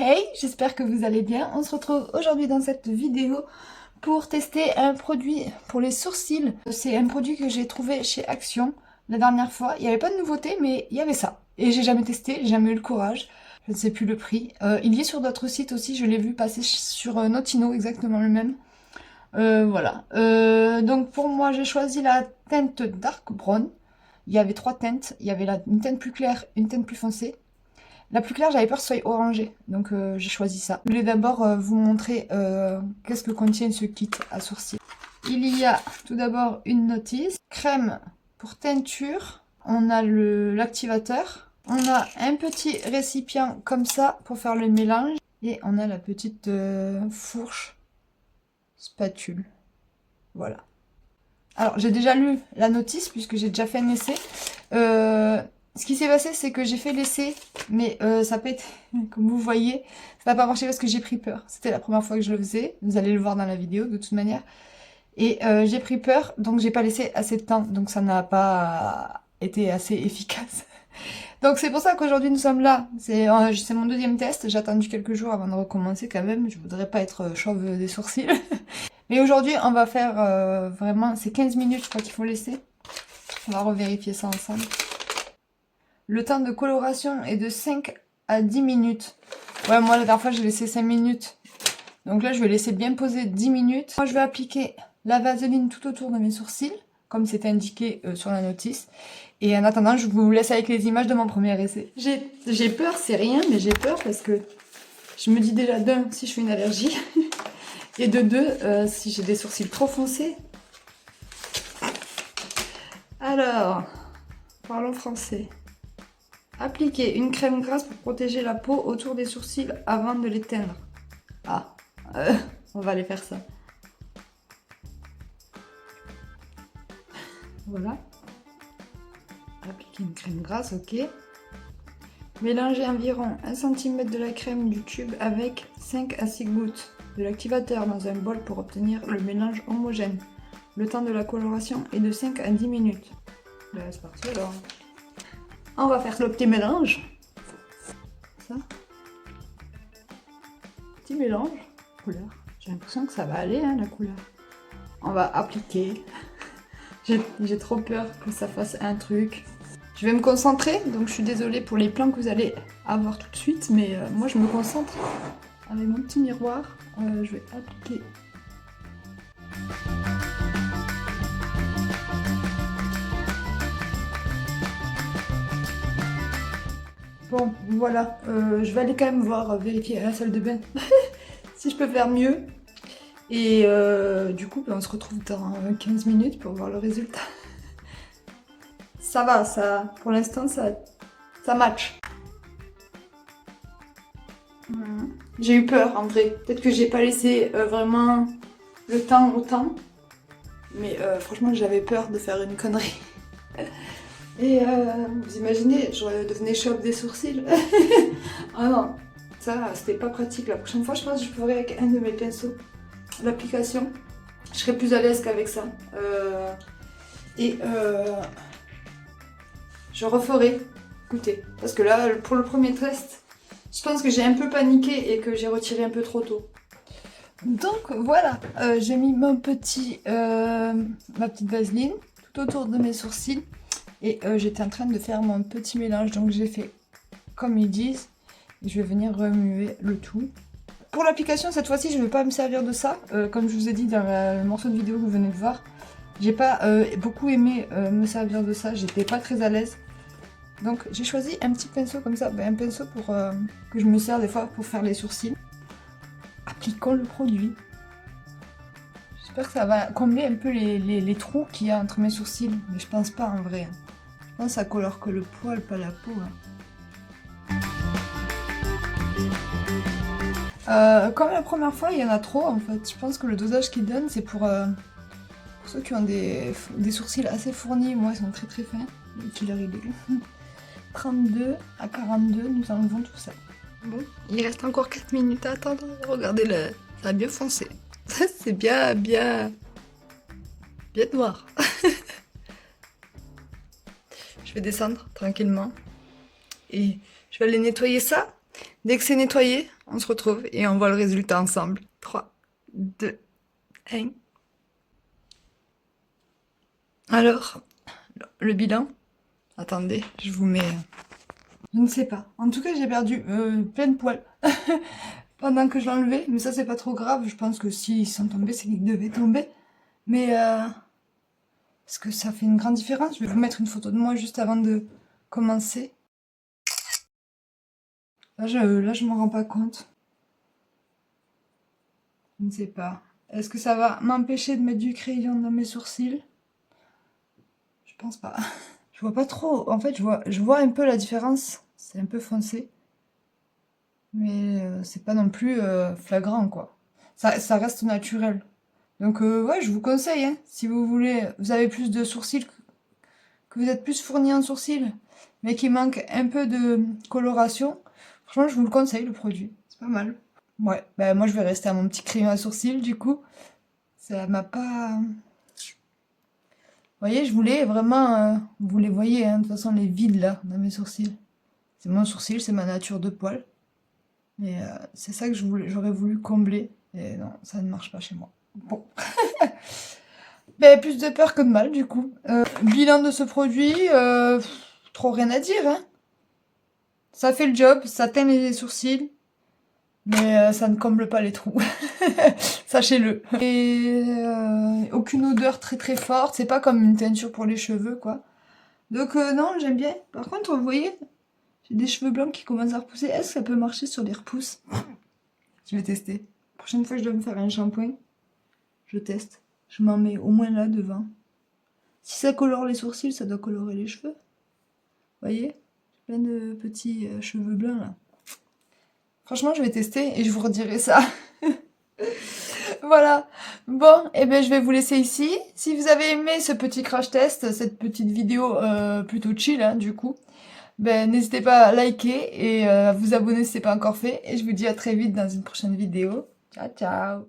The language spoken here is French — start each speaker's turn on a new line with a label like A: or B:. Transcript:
A: Hey, j'espère que vous allez bien. On se retrouve aujourd'hui dans cette vidéo pour tester un produit pour les sourcils. C'est un produit que j'ai trouvé chez Action la dernière fois. Il n'y avait pas de nouveauté, mais il y avait ça. Et j'ai jamais testé, j'ai jamais eu le courage. Je ne sais plus le prix. Il y est sur d'autres sites aussi, je l'ai vu passer sur Notino, exactement le même. Voilà. Donc pour moi, j'ai choisi la teinte Dark Brown. Il y avait trois teintes. Il y avait une teinte plus claire, une teinte plus foncée. La plus claire, j'avais peur que ce soit orangé, donc j'ai choisi ça. Je voulais d'abord vous montrer qu'est-ce que contient ce kit à sourcils. Il y a tout d'abord une notice, crème pour teinture, on a l'activateur, on a un petit récipient comme ça pour faire le mélange, et on a la petite fourche spatule. Voilà. Alors j'ai déjà lu la notice puisque j'ai déjà fait un essai. Ce qui s'est passé, c'est que j'ai fait l'essai, mais ça n'a pas été, comme vous voyez, ça n'a pas marché parce que j'ai pris peur. C'était la première fois que je le faisais, vous allez le voir dans la vidéo de toute manière. Et j'ai pris peur, donc j'ai pas laissé assez de temps, donc ça n'a pas été assez efficace. Donc c'est pour ça qu'aujourd'hui nous sommes là. C'est mon deuxième test, j'ai attendu quelques jours avant de recommencer quand même, je voudrais pas être chauve des sourcils. Mais aujourd'hui on va faire vraiment, c'est 15 minutes je crois qu'il faut laisser. On va revérifier ça ensemble. Le temps de coloration est de 5 à 10 minutes. Ouais, moi la dernière fois j'ai laissé 5 minutes. Donc là je vais laisser bien poser 10 minutes. Moi je vais appliquer la vaseline tout autour de mes sourcils, comme c'est indiqué sur la notice. Et en attendant je vous laisse avec les images de mon premier essai. J'ai peur, c'est rien, mais j'ai peur parce que je me dis déjà d'un, si je fais une allergie. Et de deux, si j'ai des sourcils trop foncés. Alors, parlons français. Appliquer une crème grasse pour protéger la peau autour des sourcils avant de les teindre. Ah, on va aller faire ça. Voilà. Appliquer une crème grasse, ok. Mélangez environ 1 cm de la crème du tube avec 5 à 6 gouttes de l'activateur dans un bol pour obtenir le mélange homogène. Le temps de la coloration est de 5 à 10 minutes. Ben, c'est parti alors. On va faire le petit mélange. Ça. Petit mélange. Couleur. J'ai l'impression que ça va aller, hein, la couleur. On va appliquer. J'ai trop peur que ça fasse un truc. Je vais me concentrer, donc je suis désolée pour les plans que vous allez avoir tout de suite, mais moi je me concentre avec mon petit miroir. Je vais appliquer. Bon, voilà, je vais aller quand même voir, vérifier à la salle de bain si je peux faire mieux. Et du coup, on se retrouve dans 15 minutes pour voir le résultat. Ça va, ça, pour l'instant, ça match. J'ai eu peur en vrai. Peut-être que j'ai pas laissé vraiment le temps au temps. Mais franchement, j'avais peur de faire une connerie. Et vous imaginez, je devenais chauve des sourcils. Ah non, ça c'était pas pratique. La prochaine fois, je pense que je ferai avec un de mes pinceaux l'application. Je serai plus à l'aise qu'avec ça. Je referai. Écoutez, parce que là, pour le premier test, je pense que j'ai un peu paniqué et que j'ai retiré un peu trop tôt. Donc voilà, j'ai mis ma petite vaseline tout autour de mes sourcils. Et j'étais en train de faire mon petit mélange, donc j'ai fait comme ils disent. Et je vais venir remuer le tout. Pour l'application, cette fois-ci, je ne vais pas me servir de ça. Comme je vous ai dit dans le morceau de vidéo que vous venez de voir, j'ai pas beaucoup aimé me servir de ça, j'étais pas très à l'aise. Donc j'ai choisi un petit pinceau comme ça, un pinceau pour que je me sers des fois pour faire les sourcils. Appliquons le produit. J'espère que ça va combler un peu les trous qu'il y a entre mes sourcils, mais je pense pas en vrai. Je pense que ça colore que le poil, pas la peau. Comme la première fois, il y en a trop en fait. Je pense que le dosage qu'ils donnent, c'est pour ceux qui ont des sourcils assez fournis. Moi, ils sont très très fins. Il est 32 à 42, nous enlevons tout ça. Bon, il reste encore 4 minutes à attendre. Regardez, ça a bien foncé. C'est bien noir. Je vais descendre tranquillement et je vais aller nettoyer ça. Dès que c'est nettoyé, on se retrouve et on voit le résultat ensemble. 3, 2, 1. Alors, le bilan. Attendez, je vous mets... Je ne sais pas. En tout cas, j'ai perdu plein de poils pendant que je l'enlevais. Mais ça, c'est pas trop grave. Je pense que s'ils sont tombés, c'est qu'ils devaient tomber. Mais est-ce que ça fait une grande différence? Je vais vous mettre une photo de moi juste avant de commencer. Là, je m'en rends pas compte. Je ne sais pas. Est-ce que ça va m'empêcher de mettre du crayon dans mes sourcils? Je pense pas. Je vois pas trop. En fait, je vois un peu la différence. C'est un peu foncé. Mais c'est pas non plus flagrant, quoi. Ça reste naturel. Donc, ouais, je vous conseille, hein, si vous voulez, vous avez plus de sourcils, que vous êtes plus fourni en sourcils, mais qu'il manque un peu de coloration, franchement, je vous le conseille, le produit. C'est pas mal. Ouais, bah moi, je vais rester à mon petit crayon à sourcils, du coup. Ça m'a pas... Vous voyez, je voulais vraiment... vous les voyez, hein, de toute façon, les vides, là, dans mes sourcils. C'est mon sourcil, c'est ma nature de poil. Mais c'est ça que j'aurais voulu combler. Et non, ça ne marche pas chez moi. Bon. Ben, plus de peur que de mal, du coup. Bilan de ce produit, trop rien à dire, hein. Ça fait le job, ça teint les sourcils, mais ça ne comble pas les trous. Sachez-le. Et aucune odeur très très forte, c'est pas comme une teinture pour les cheveux, quoi. Donc non, j'aime bien. Par contre, vous voyez, j'ai des cheveux blancs qui commencent à repousser. Est-ce que ça peut marcher sur les repousses? Je vais tester. La prochaine fois que je dois me faire un shampoing, je teste. Je m'en mets au moins là devant. Si ça colore les sourcils, ça doit colorer les cheveux. Vous voyez? J'ai plein de petits cheveux blancs là. Franchement, je vais tester et je vous redirai ça. Voilà. Bon, et ben je vais vous laisser ici. Si vous avez aimé ce petit crash test, cette petite vidéo plutôt chill, hein, du coup, ben n'hésitez pas à liker et à vous abonner si ce n'est pas encore fait. Et je vous dis à très vite dans une prochaine vidéo. Ciao, ciao!